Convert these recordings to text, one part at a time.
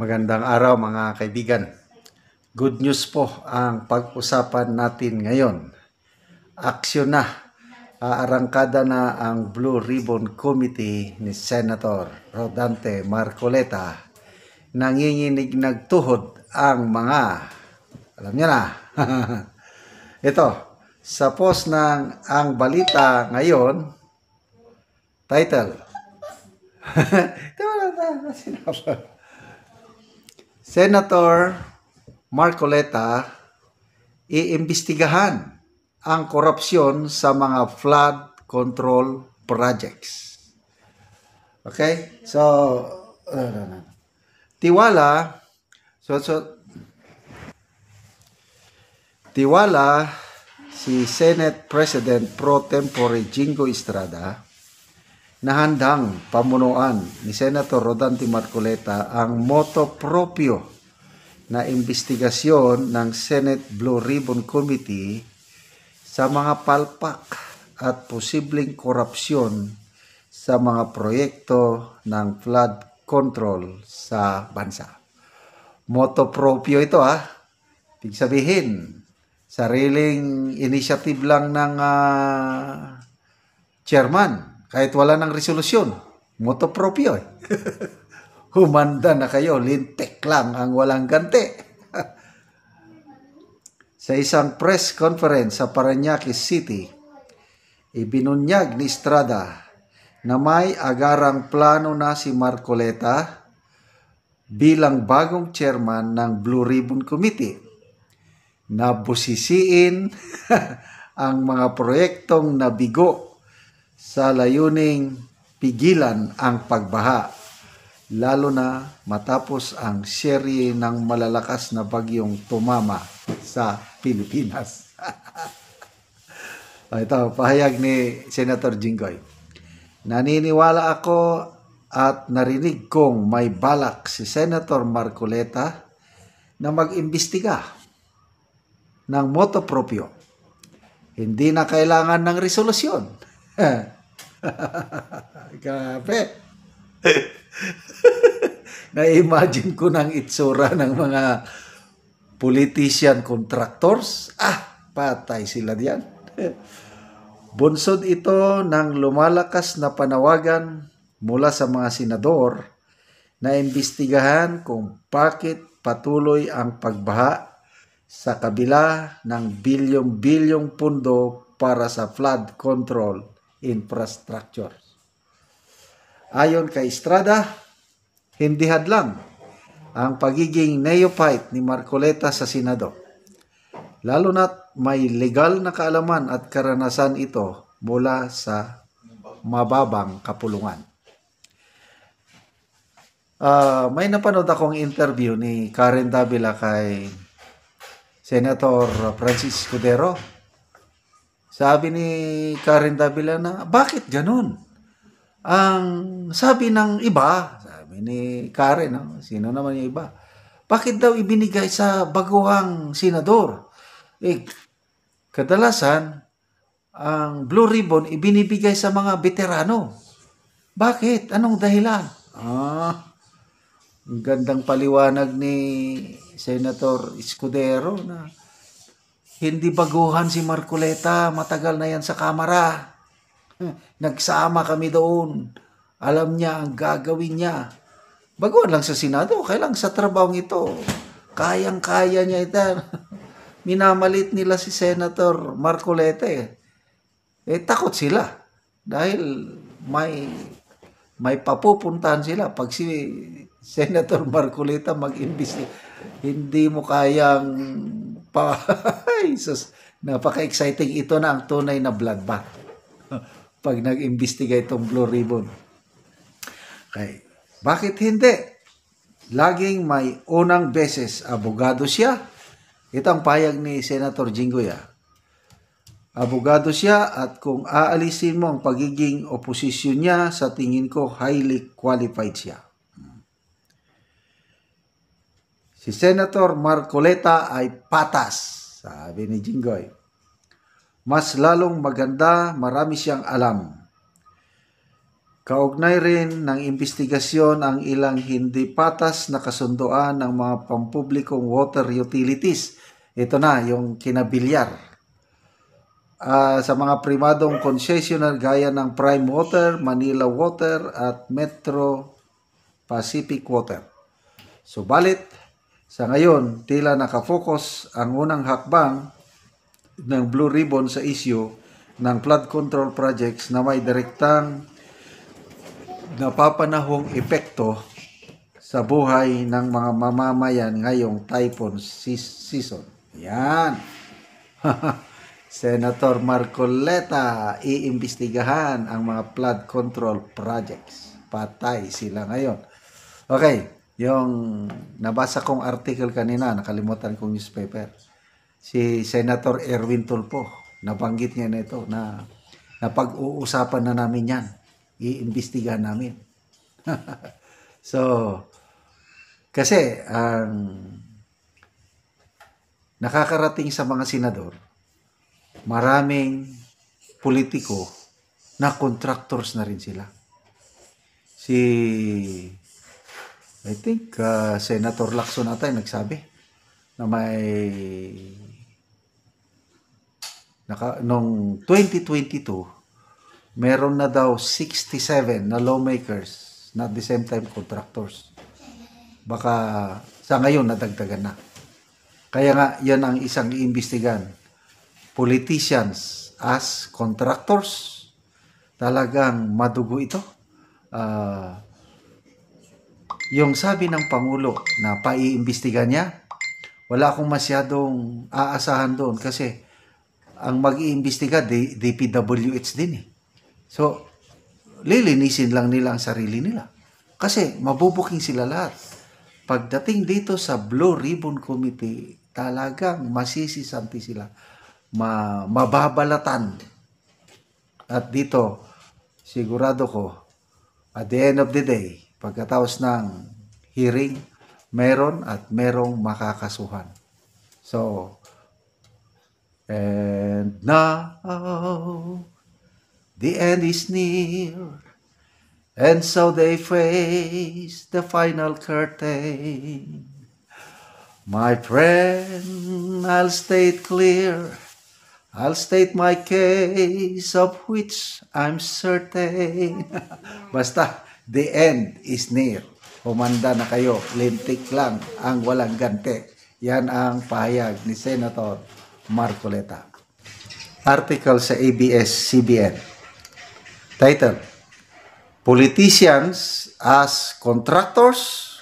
Magandang araw mga kaibigan. Good news po ang pag-usapan natin ngayon. Aksyon na. Aarangkada na ang Blue Ribbon Committee ni Senator Rodante Marcoleta. Nanginginig nagtuhod ang mga, alam niyo na, ito, sa post ng Ang Balita Ngayon, title, Senator Marcoleta iimbestigahan ang korupsyon sa mga flood control projects. Okay? So, tiwala si Senate President Pro Tempore Jingo Estrada na handang pamunuan ni Senator Rodante Marcoleta ang moto proprio na imbestigasyon ng Senate Blue Ribbon Committee sa mga palpak at posibleng korupsyon sa mga proyekto ng flood control sa bansa. Moto proprio ito Ibig sabihin, sariling initiative lang ng chairman. Kahit wala ng resolusyon, moto proprio Humanda na kayo, lintik lang ang walang ganti. Sa isang press conference sa Parañaque City, ibinunyag ni Estrada na may agarang plano na si Marcoleta bilang bagong chairman ng Blue Ribbon Committee na busisiin ang mga proyektong nabigo sa layuning pigilan ang pagbaha, lalo na matapos ang serye ng malalakas na bagyong tumama sa Pilipinas. Ito, pahayag ni Senator Jinggoy. Naniniwala ako at narinig kong may balak si Senator Marcoleta na mag-imbestiga ng moto proprio. Hindi na kailangan ng resolusyon. Grabe. Na-imagine ko ng itsura ng mga politician contractors. Patay sila diyan. Bunsod ito ng lumalakas na panawagan mula sa mga senador na imbestigahan kung bakit patuloy ang pagbaha sa kabila ng bilyong-bilyong pundo para sa flood control infrastructure. Ayon kay Estrada, hindi hadlang ang pagiging neophyte ni Marcoleta sa Senado, lalo na't may legal na kaalaman at karanasan ito mula sa mababang kapulungan. May napanood akong interview ni Karen Davila kay Senator Francis Escudero. Sabi ni Karen Davila na, bakit ganun? Ang sabi ng iba, sabi ni Karen, sino naman yung iba? Bakit daw ibinigay sa baguhang senador? Kadalasan, ang Blue Ribbon ibinibigay sa mga veterano. Bakit? Anong dahilan? Ang gandang paliwanag ni Senator Escudero na hindi baguhan si Marcoleta, matagal na yan sa Kamara. Nagsama kami doon. Alam niya ang gagawin niya. Baguhan lang sa Senado, kailang sa trabahong ito. Kayang-kaya niya ito. Minamalit nila si Senator Marcoleta takot sila. Dahil may papupuntahan sila. Pag si Senator Marcoleta mag-imbestiga, hindi mo kayang napaka-exciting. Ito na ang tunay na bloodbath pag nag-imbestiga itong Blue Ribbon. Okay. Bakit hindi? Laging may unang beses abogado siya. Ito ang payag ni Senator Jinggoy. Abogado siya at kung aalisin mo ang pagiging oposisyon niya, sa tingin ko highly qualified siya. Si Senator Marcoleta ay patas, sabi ni Jinggoy. Mas lalong maganda, marami siyang alam. Kaugnay rin ng investigasyon ang ilang hindi patas na kasunduan ng mga pampublikong water utilities. Ito na, yung kinabilyar. Sa mga primadong concessionaire gaya ng Prime Water, Manila Water at Metro Pacific Water. Subalit, sa ngayon, tila nakafocus ang unang hakbang ng Blue Ribbon sa issue ng flood control projects na may direktang napapanahong epekto sa buhay ng mga mamamayan ngayong typhoon season. Yan. Senator Marcoleta, iimbestigahan ang mga flood control projects. Patay sila ngayon. Okay, yung nabasa kong article kanina, nakalimutan kong newspaper. Si Senator Erwin Tulfo, nabanggit niya na ito na pag-uusapan na namin yan. Iimbestigahan namin. So, kasi ang nakakarating sa mga senador, maraming politiko na contractors na rin sila. I think Senator Lacson ata yung nagsabi na noong 2022, meron na daw 67 na lawmakers na at the same time contractors. Baka sa ngayon nadagdagan na. Kaya nga, yan ang isang iimbestigan. Politicians as contractors, talagang madugo ito. Yung sabi ng Pangulo na paiimbestigan niya, wala akong masyadong aasahan doon kasi ang mag-iimbestiga, DPWH din eh. So, lilinisin lang nila ang sarili nila. Kasi mabubuking sila lahat. Pagdating dito sa Blue Ribbon Committee, talagang masisisanti sila. Mababalatan. At dito, sigurado ko, at the end of the day, pagkatapos ng hearing, meron at merong makakasuhan. So, and now, the end is near, and so they face the final curtain. My friend, I'll state clear, I'll state my case of which I'm certain. Basta, the end is near. Humanda na kayo, lintik lang ang walang ganti. Yan ang pahayag ni Senator Marcoleta. Article sa ABS-CBN. Title, Politicians as Contractors?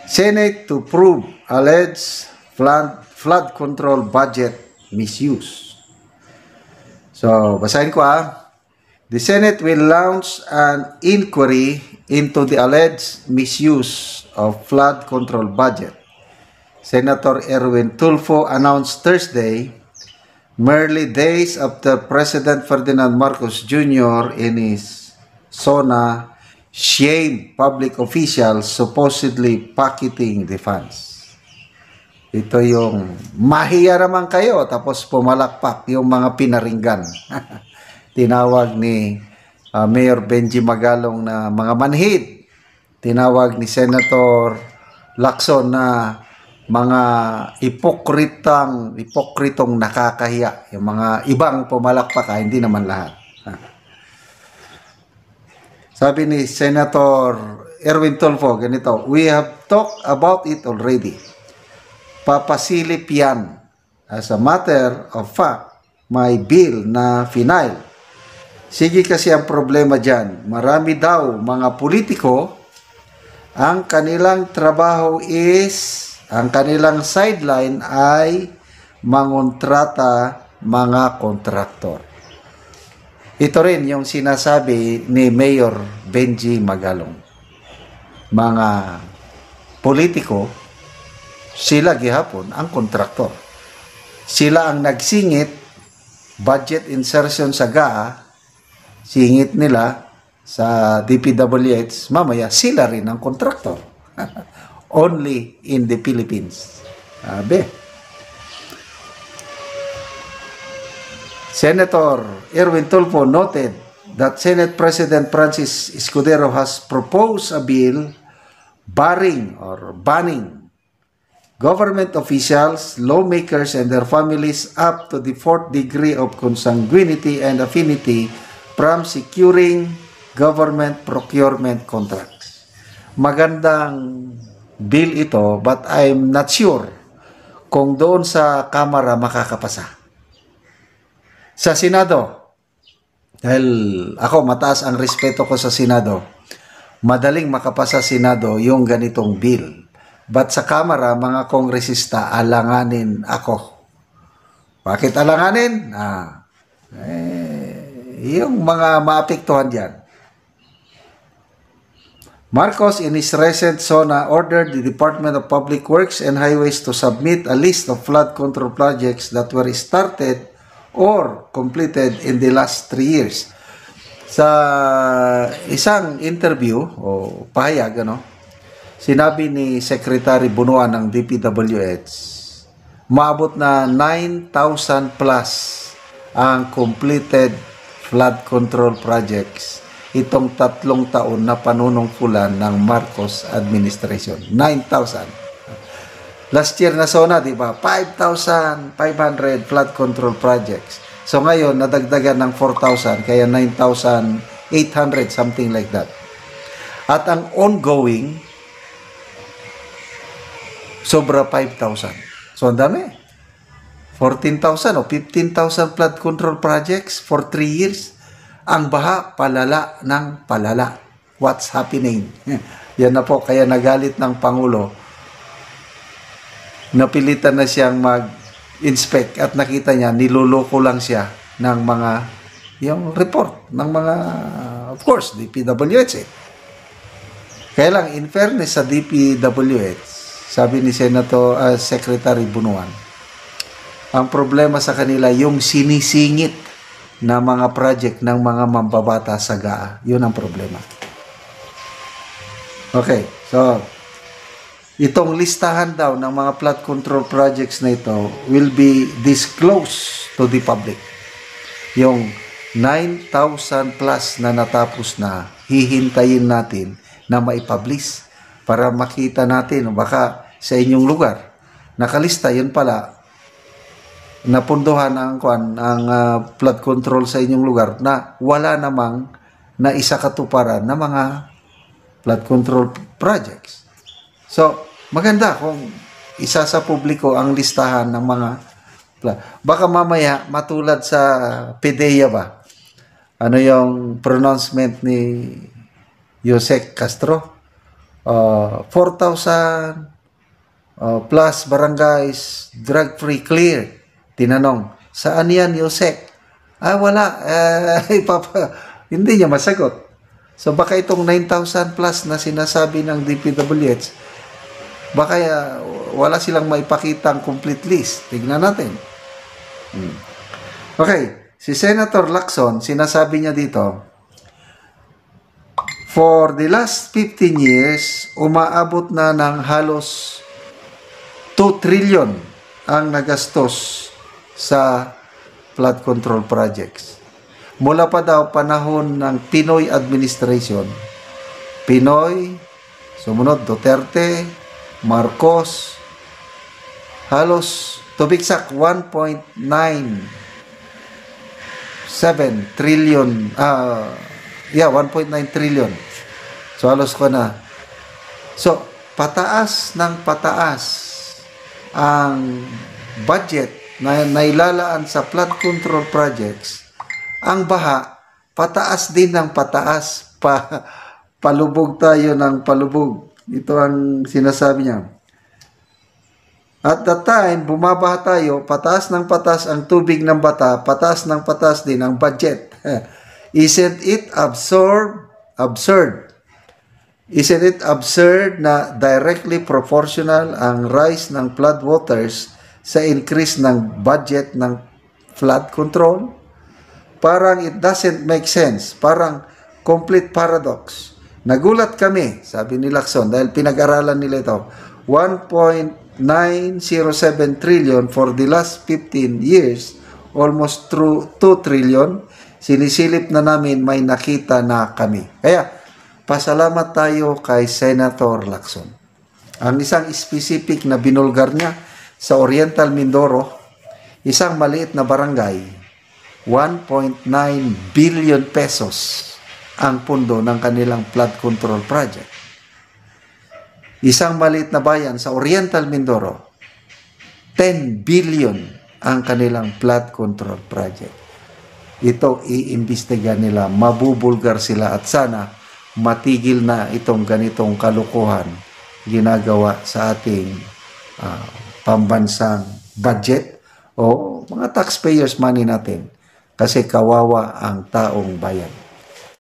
Senate to prove alleged flood control budget misuse. So, basahin ko The Senate will launch an inquiry into the alleged misuse of flood control budget. Senator Erwin Tulfo announced Thursday, merely days after President Ferdinand Marcos Jr. in his SONA shamed public officials supposedly pocketing the funds. Ito yung mahiya naman kayo tapos pumalakpak yung mga pinaringgan. Tinawag ni Mayor Benji Magalong na mga manhid. Tinawag ni Senator Lacson na mga hipokritong nakakahiya. Yung mga ibang pumalakpak, hindi naman lahat. Sabi ni Senator Erwin Tulfo, ganito, we have talked about it already. Papasilip yan. As a matter of fact, may bill na final. Sige kasi ang problema dyan. Marami daw mga politiko, ang kanilang trabaho ang kanilang sideline ay mangontrata mga kontraktor. Ito rin yung sinasabi ni Mayor Benji Magalong. Mga politiko, sila gihapon ang kontraktor. Sila ang nagsingit, budget insertion sa GAA, singit nila sa DPWH, mamaya sila rin ang kontraktor. Only in the Philippines. Senator Erwin Tulfo noted that Senate President Francis Escudero has proposed a bill barring or banning government officials, lawmakers, and their families up to the fourth degree of consanguinity and affinity from securing government procurement contracts. Magandang bill ito, but I'm not sure kung doon sa Kamara makakapasa. Sa Senado, dahil ako mataas ang respeto ko sa Senado, madaling makapasa Senado yung ganitong bill. But sa Kamara, mga kongresista, alanganin ako. Bakit alanganin? Yung mga maapektuhan dyan. Marcos, in his recent SONA, ordered the Department of Public Works and Highways to submit a list of flood control projects that were started or completed in the last 3 years. Sa isang interview o pahayag, sinabi ni Secretary Bunuan ng DPWH, maabot na 9,000 plus ang completed flood control projects itong 3 taon na panunungkulan ng Marcos administration. 9,000. Last year na SONA, di ba? 5,500 flood control projects. So ngayon, nadagdagan ng 4,000, kaya 9,800, something like that. At ang ongoing, sobra 5,000. So ang dami. 14,000 o 15,000 flood control projects for 3 years. Ang baha, palala ng palala. What's happening? Yan na po, kaya nagalit ng Pangulo. Napilitan na siyang mag-inspect at nakita niya, niluloko lang siya ng mga, yung report ng mga, of course, DPWH. Kaya lang, in fairness sa DPWH, sabi ni Secretary Bunuan, ang problema sa kanila, yung sinisingit na mga project ng mga mambabata sa GAA. Yun ang problema. Okay, so itong listahan daw ng mga flood control projects na ito will be disclosed to the public. Yung 9,000 plus na natapos na, hihintayin natin na maipublish para makita natin, baka sa inyong lugar, nakalista, yun pala, napunduhan ang flood control sa inyong lugar na wala namang na isa katuparan na mga flood control projects. So, maganda kung isa sa publiko ang listahan ng mga baka mamaya matulad sa PDEA ba? Ano yung pronouncement ni Yusek Castro? 4,000 plus barangays drug-free cleared. Tinanong, saan yan, Yusek? Wala. Hindi niya masagot. So, baka itong 9,000 plus na sinasabi ng DPWH, baka wala silang maipakitang complete list. Tignan natin. Okay. Si Senator Lacson, sinasabi niya dito, for the last 15 years, umaabot na ng halos 2 trillion ang nagastos sa flood control projects. Mula pa daw panahon ng Pinoy administration. Pinoy, sumunod Duterte, Marcos, halos tubigsak 1.97 trillion, 1.9 trillion. So halos ko na. So, pataas ng pataas ang budget na nailalaan sa flood control projects. Ang baha, pataas din ng pataas. Palubog tayo ng palubog. Ito ang sinasabi niya. At that time, bumabaha tayo, pataas ng pataas ang tubig ng bata, pataas ng pataas din ang budget. Isn't it absurd? Isn't it absurd na directly proportional ang rise ng flood waters sa increase ng budget ng flood control? Parang it doesn't make sense. Parang complete paradox. Nagulat kami, sabi ni Lacson, dahil pinag-aralan nila ito. 1.907 trillion for the last 15 years, almost through 2 trillion, sinisilip na namin, may nakita na kami. Kaya, pasalamat tayo kay Senator Lacson. Ang isang specific na binulgar niya sa Oriental Mindoro, isang maliit na barangay, 1.9 billion pesos ang pundo ng kanilang flood control project. Isang maliit na bayan sa Oriental Mindoro, 10 billion ang kanilang flood control project. Ito iimbestiga nila, mabubulgar sila at sana matigil na itong ganitong kalukuhan ginagawa sa ating pambansang budget o mga taxpayers money natin kasi kawawa ang taong bayan.